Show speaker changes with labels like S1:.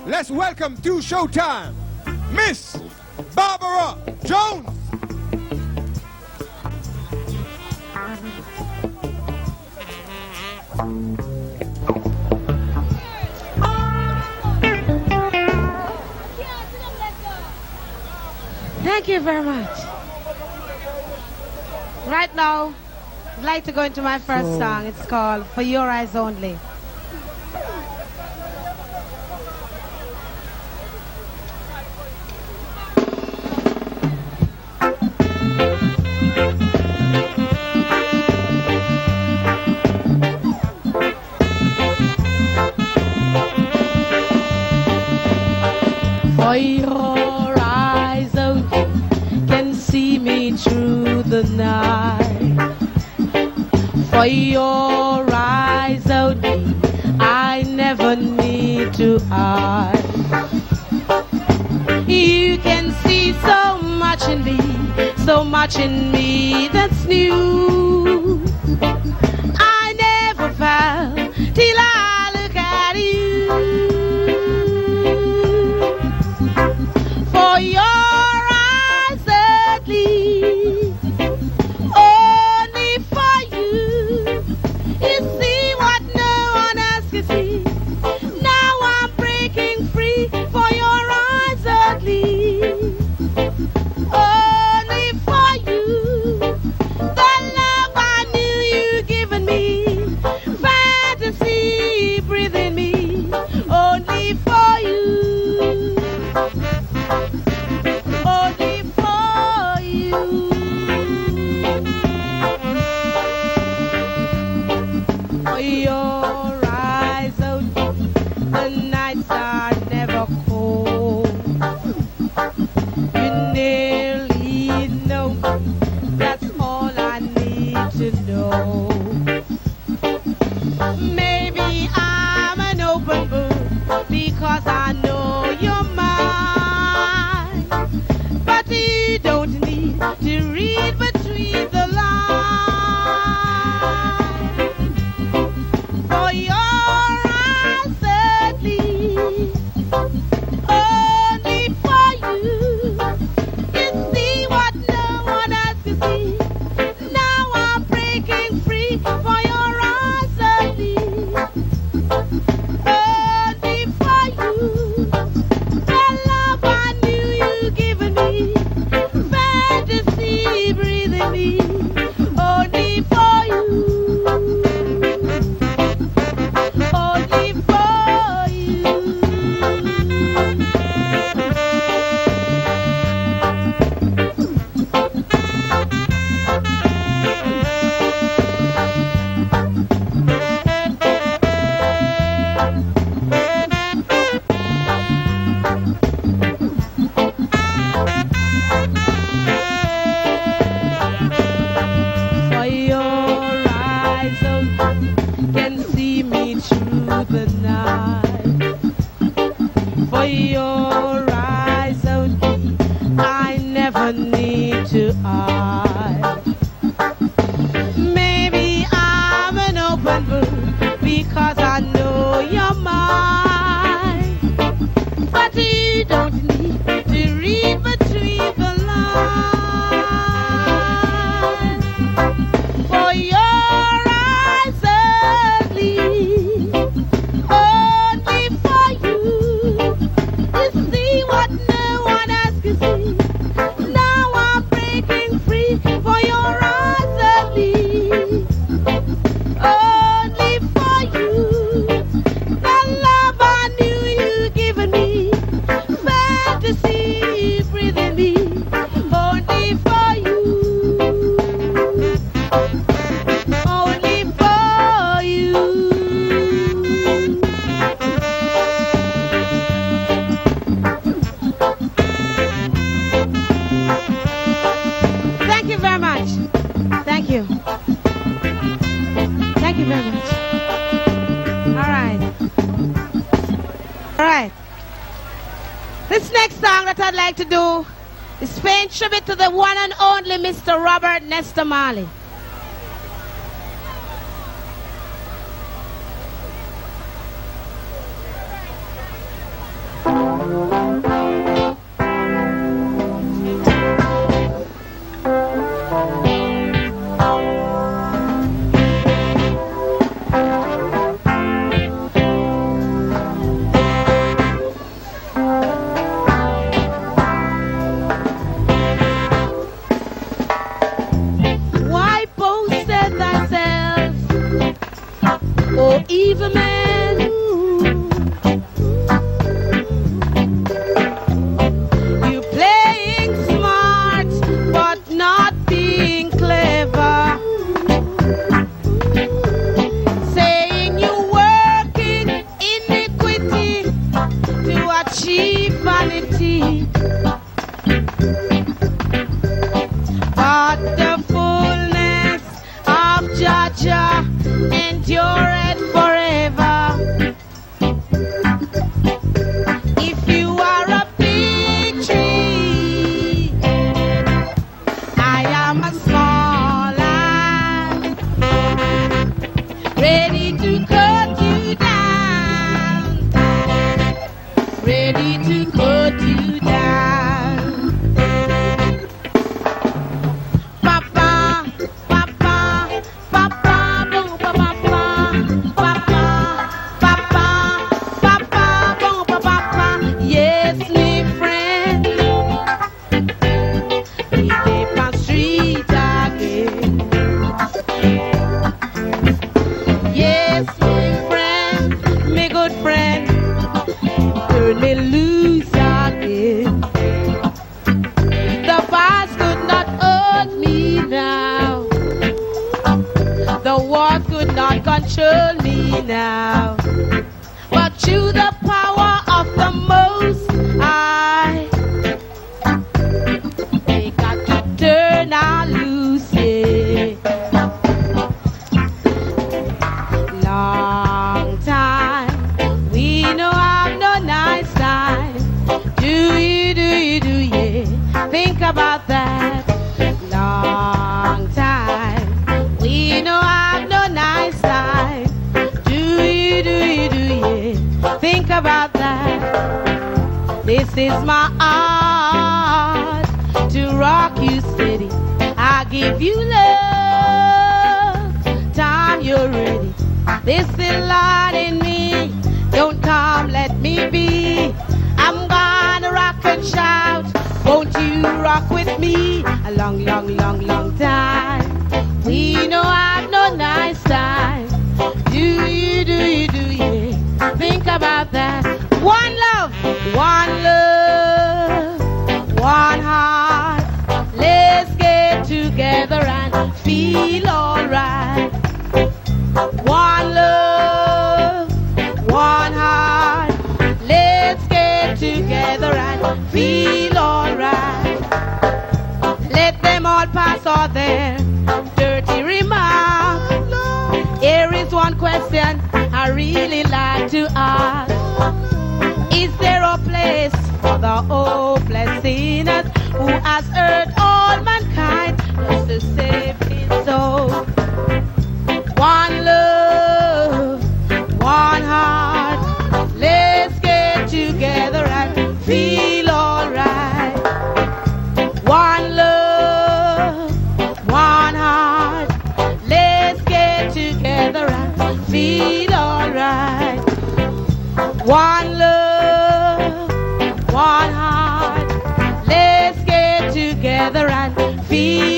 S1: let's welcome to Showtime, Miss Barabara Jones.
S2: Thank you very much. Right now, I'd like to go into my first song. It's called For Your Eyes Only.
S3: For your eyes only can see me through the night. For your eyes only I never need to hide. You can see so much in me that's new. I never felt till I look at you. For your eyes only, only for you. You see what no one else can see. Now I'm breaking free for your eyes only, only for you. The love I knew you given me, fantasy breathing me, only for you. Only for you. For your eyes only, the nights are never cold. You nearly know me, that's all I need to know. Maybe I'm an open book because I know you're mine. But you don't need to read between the lines. For your eyes only, only for you. You see what no one else can see. Now I'm breaking free for your eyes only, only for you. The love I knew you given me, fantasy breathing me, only for you, only for you. For your eyes only can see me through the night. For your eyes only I never need to hide. Maybe I'm an open book because I know you're mine. But you don't need to read between the lines. For your eyes only, only for you. You see what no one else can see. Now I'm breaking free for your eyes only, only for you. The love I knew you given me, fantasy breathing me, only for you, only for you. Thank you very much. Thank you. Thank you very much. All right. All right. This next song that I'd like to do is paying tribute to the one and only Mr. Robert Nesta Marley. Evil man, you playing smart but not being clever, saying you're working iniquity to achieve vanity, but the fullness of Jah endureth forever. If you are a big tree, I am a small line, ready to cut you down, ready to cut you down. Papa, papa, papa, boom, papa. Yes, me friend, we live on street again. Yes, my friend, me good friend, turn me loose again. The past could not hold me now. The war could not control me now. But through the power of the Most High, they got to turn her loose, yeah. Long time, we no have no nice time. Do you, yeah? Think about that. Long time, we no have no nice time. Do you, yeah? Think about that. This is my art to rock you steady. I give you love, time you're ready. This is Lord in me. Don't come, let me be. I'm gonna rock and shout. Won't you rock with me? A long, long, long, long time. We no have no nice time. Do you, yeah? Think about that. One love, one heart. Let's get together and feel alright. One love, one heart. Let's get together and feel alright. Let them all pass all their dirty remarks. Here is one question I really like to ask. Is there a place for the hopeless sinners who has hurt all mankind just to save his soul? One love, one heart. Let's get together and feel alright. One love, one heart. Let's get together and feel alright. One love, one heart. Let's get together and feel